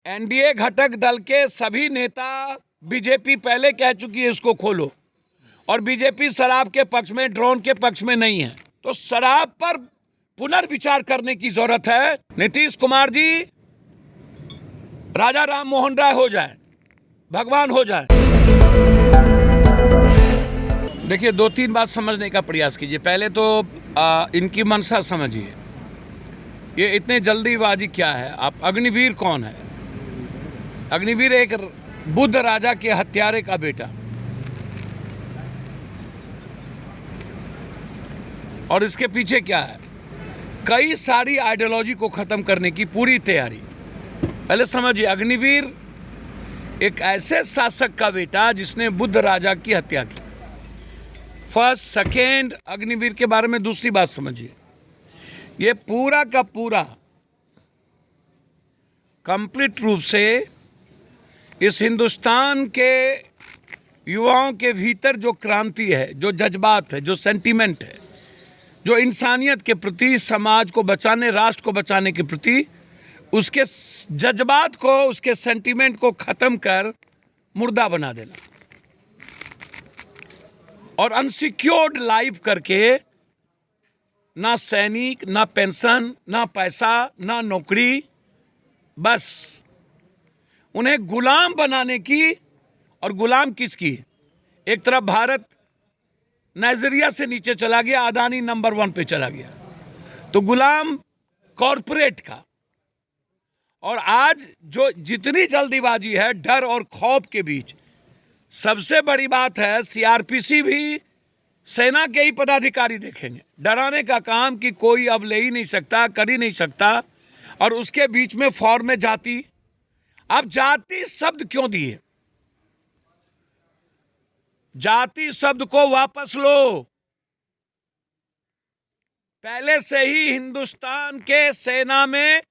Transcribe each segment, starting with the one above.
NDA घटक दल के सभी नेता बीजेपी पहले कह चुकी है इसको खोलो, और बीजेपी शराब के पक्ष में, ड्रोन के पक्ष में नहीं है। तो शराब पर पुनर्विचार करने की जरूरत है। नीतीश कुमार जी राजा राम मोहन राय हो जाए, भगवान हो जाए। देखिए, दो तीन बात समझने का प्रयास कीजिए। पहले तो इनकी मंशा समझिए, ये इतने जल्दीबाजी क्या है। आप अग्निवीर कौन है? अग्निवीर एक बुद्ध राजा के हत्यारे का बेटा, और इसके पीछे क्या है? कई सारी आइडियोलॉजी को खत्म करने की पूरी तैयारी। पहले समझिए, अग्निवीर एक ऐसे शासक का बेटा जिसने बुद्ध राजा की हत्या की। फर्स्ट, सेकेंड, अग्निवीर के बारे में दूसरी बात समझिए, ये पूरा का पूरा कंप्लीट रूप से इस हिंदुस्तान के युवाओं के भीतर जो क्रांति है, जो जज्बात है, जो सेंटीमेंट है, जो इंसानियत के प्रति, समाज को बचाने, राष्ट्र को बचाने के प्रति, उसके जज्बात को, उसके सेंटीमेंट को खत्म कर मुर्दा बना देना और अनसिक्योर्ड लाइफ करके, ना सैनिक, ना पेंशन, ना पैसा, ना नौकरी, बस उन्हें गुलाम बनाने की। और गुलाम किसकी? एक तरफ भारत नाइजीरिया से नीचे चला गया, अदानी नंबर 1 पे चला गया, तो गुलाम कॉरपोरेट का। और आज जो जितनी जल्दीबाजी है डर और खौफ के बीच, सबसे बड़ी बात है सीआरपीसी भी सेना के ही पदाधिकारी देखेंगे। डराने का काम कि कोई अब ले ही नहीं सकता, कर ही नहीं सकता। और उसके बीच में फॉर्म में जाति। अब जाति शब्द क्यों दिए? जाति शब्द को वापस लो। पहले से ही हिंदुस्तान के सेना में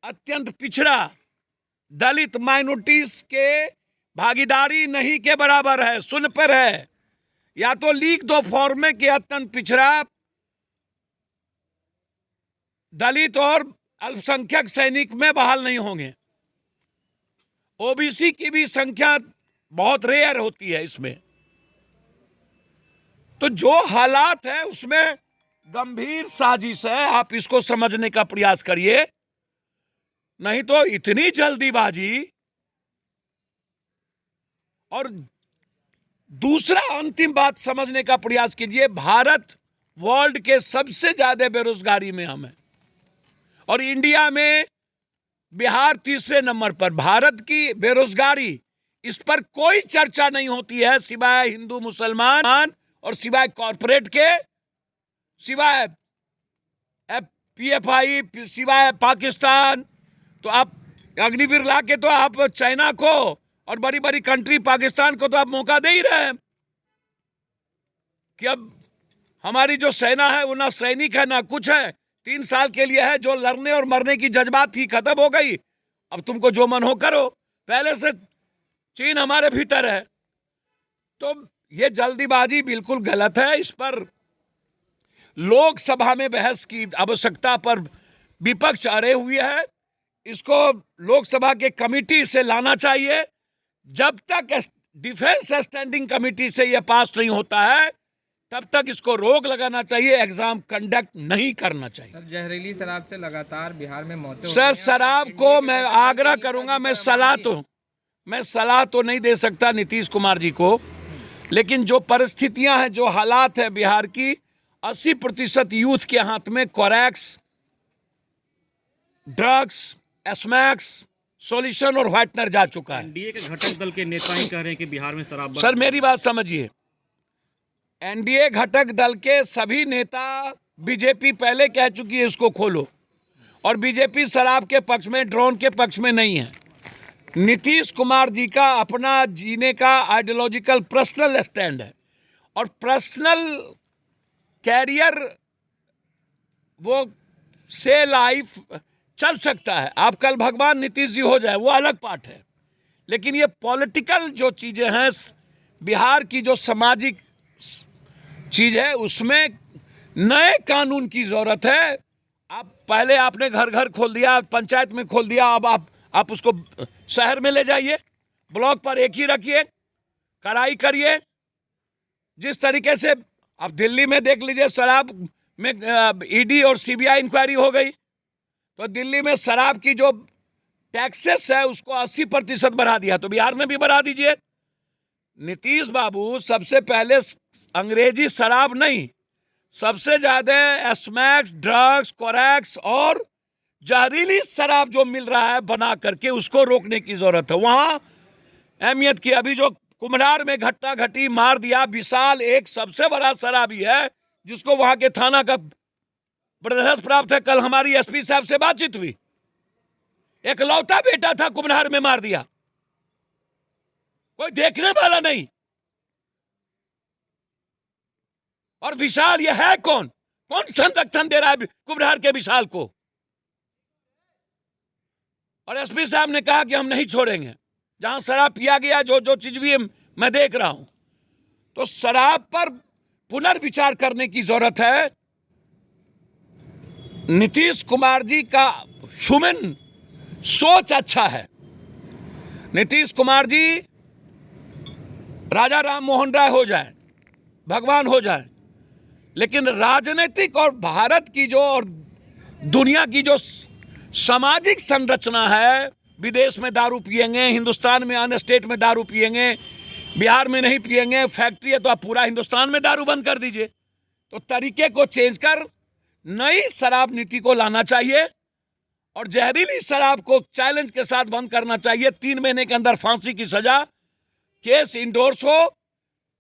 अत्यंत पिछड़ा दलित माइनॉरिटीज के भागीदारी नहीं के बराबर है, शून्य पर है। या तो लीक दो फॉर्म में कि अत्यंत पिछड़ा दलित और अल्पसंख्यक सैनिक में बहाल नहीं होंगे। ओबीसी की भी संख्या बहुत रेयर होती है इसमें। तो जो हालात है उसमें गंभीर साजिश है, आप इसको समझने का प्रयास करिए, नहीं तो इतनी जल्दीबाजी। और दूसरा अंतिम बात समझने का प्रयास कीजिए, भारत वर्ल्ड के सबसे ज्यादा बेरोजगारी में हम हैं, और इंडिया में बिहार तीसरे नंबर पर। भारत की बेरोजगारी, इस पर कोई चर्चा नहीं होती है सिवाय हिंदू मुसलमान और सिवाय कॉरपोरेट के, सिवाय पीएफआई, सिवाय पाकिस्तान। तो आप अग्निवीर ला के तो आप चाइना को और बड़ी बड़ी कंट्री पाकिस्तान को तो आप मौका दे ही रहे हैं कि अब हमारी जो सेना है वो ना सैनिक है ना कुछ है, 3 साल के लिए है। जो लड़ने और मरने की जज्बात थी खत्म हो गई, अब तुमको जो मन हो करो। पहले से चीन हमारे भीतर है। तो ये जल्दीबाजी बिल्कुल गलत है। इस पर लोकसभा में बहस की आवश्यकता पर विपक्ष अड़े हुए है। इसको लोकसभा के कमेटी से लाना चाहिए। जब तक डिफेंस स्टैंडिंग कमेटी से यह पास नहीं होता है तब तक इसको रोक लगाना चाहिए, एग्जाम कंडक्ट नहीं करना चाहिए। सर, जहरीली शराब से लगातार बिहार में मौतें हो रही सर, हैं। शराब को मैं आग्रह करूंगा, मैं सलाह तो नहीं दे सकता नीतीश कुमार जी को, लेकिन जो परिस्थितियां हैं, जो हालात है बिहार की, 80% यूथ के हाथ में कोरैक्स, ड्रग्स, एस्मैक्स, सॉल्यूशन और व्हाइटनर जा चुका है। एनडीए के घटक दल के नेता ही कह रहे हैं कि बिहार में शराब। सर, मेरी बात समझिए, एनडीए घटक दल के सभी नेता बीजेपी पहले कह चुकी है इसको खोलो, और बीजेपी शराब के पक्ष में, ड्रोन के पक्ष में नहीं है। नीतीश कुमार जी का अपना जीने का आइडियोलॉजिकल पर्सनल स्टैंड है, और पर्सनल कैरियर वो से लाइफ चल सकता है। आप कल भगवान नीतीश जी हो जाए वो अलग पार्ट है, लेकिन ये पॉलिटिकल जो चीजें हैं, बिहार की जो सामाजिक चीज है, उसमें नए कानून की जरूरत है। आप पहले आपने घर घर खोल दिया, पंचायत में खोल दिया, अब आप आप उसको शहर में ले जाइए, ब्लॉक पर एक ही रखिए, कड़ाई करिए। जिस तरीके से आप दिल्ली में देख लीजिए, शराब में ईडी और सीबीआई इंक्वायरी हो गई, तो दिल्ली में शराब की जो टैक्सेस है उसको 80% बढ़ा दिया, तो बिहार में भी बढ़ा दीजिए। नीतीश बाबू सबसे पहले अंग्रेजी शराब नहीं, सबसे ज्यादा स्मैक्स, ड्रग्स, कोरैक्स और जहरीली शराब जो मिल रहा है बना करके उसको रोकने की जरूरत है। वहां अहमियत की अभी जो कुम्हरार में घटना घटी, मार दिया, विशाल एक सबसे बड़ा शराबी है जिसको वहां के थाना का बर्दाश्त प्राप्त है। कल हमारी एसपी साहब से बातचीत हुई, एक लौता बेटा था, कुम्हरार में मार दिया, कोई देखने वाला नहीं। और विशाल ये है कौन संरक्षण दे रहा है कुम्हरार के विशाल को? और एसपी साहब ने कहा कि हम नहीं छोड़ेंगे। जहां शराब पिया गया, जो चीज भी मैं देख रहा हूं, तो शराब पर पुनर्विचार करने की जरूरत है। नीतीश कुमार जी का ह्यूमन सोच अच्छा है। नीतीश कुमार जी राजा राम मोहन राय हो जाए, भगवान हो जाए, लेकिन राजनीतिक और भारत की जो और दुनिया की जो सामाजिक संरचना है, विदेश में दारू पिएंगे, हिंदुस्तान में अन्य स्टेट में दारू पिएंगे, बिहार में नहीं पिएंगे, फैक्ट्री है तो आप पूरा हिंदुस्तान में दारू बंद कर दीजिए। तो तरीके को चेंज कर नई शराब नीति को लाना चाहिए और जहरीली शराब को चैलेंज के साथ बंद करना चाहिए। 3 महीने के अंदर फांसी की सजा, केस इंडोर्स हो,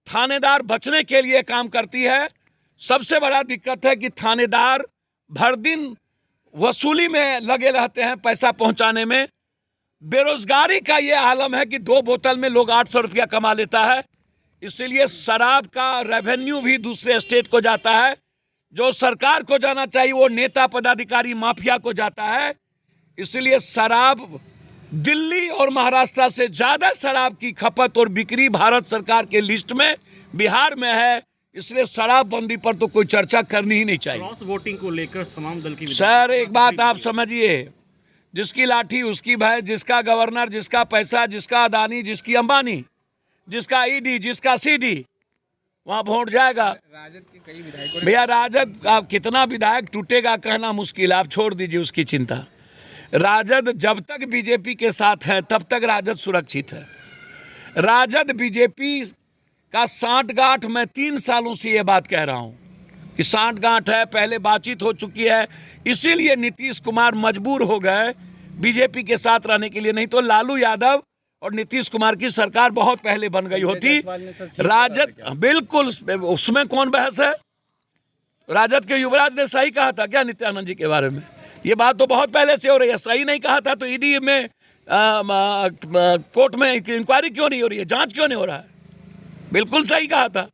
थानेदार बचने के लिए काम करती है। सबसे बड़ा दिक्कत है कि थानेदार भर दिन वसूली में लगे रहते हैं, पैसा पहुंचाने में। बेरोजगारी का ये आलम है कि 2 बोतल में लोग 800 रुपया कमा लेता है, इसलिए शराब का रेवेन्यू भी दूसरे स्टेट को जाता है। जो सरकार को जाना चाहिए वो नेता पदाधिकारी माफिया को जाता है। इसलिए शराब, दिल्ली और महाराष्ट्र से ज्यादा शराब की खपत और बिक्री भारत सरकार के लिस्ट में बिहार में है। इसलिए शराबबंदी पर तो कोई चर्चा करनी ही नहीं चाहिए। क्रॉस वोटिंग को लेकर तमाम दल की सर एक बात आप समझिए, जिसकी लाठी उसकी भैंस, जिसका गवर्नर, जिसका पैसा, जिसका अदानी, जिसकी अंबानी, जिसका ईडी, जिसका सीडी, वहां वोट जाएगा। राजद के कई विधायकों भैया राजद आप कितना विधायक टूटेगा कहना मुश्किल है, आप छोड़ दीजिए उसकी चिंता। राजद जब तक बीजेपी के साथ है तब तक राजद सुरक्षित है। राजद बीजेपी का सांठगांठ, मैं 3 सालों से ये बात कह रहा हूं कि सांठगांठ है, पहले बातचीत हो चुकी है। इसीलिए नीतीश कुमार मजबूर हो गए बीजेपी के साथ रहने के लिए, नहीं तो लालू यादव और नीतीश कुमार की सरकार बहुत पहले बन गई होती। राजद बिल्कुल, उसमें कौन बहस है। राजद के युवराज ने सही कहा था क्या नित्यानंद जी के बारे में? ये बात तो बहुत पहले से हो रही है। सही नहीं कहा था तो ईडी में कोर्ट में इंक्वायरी क्यों नहीं हो रही है, जांच क्यों नहीं हो रहा है? बिल्कुल सही कहा था।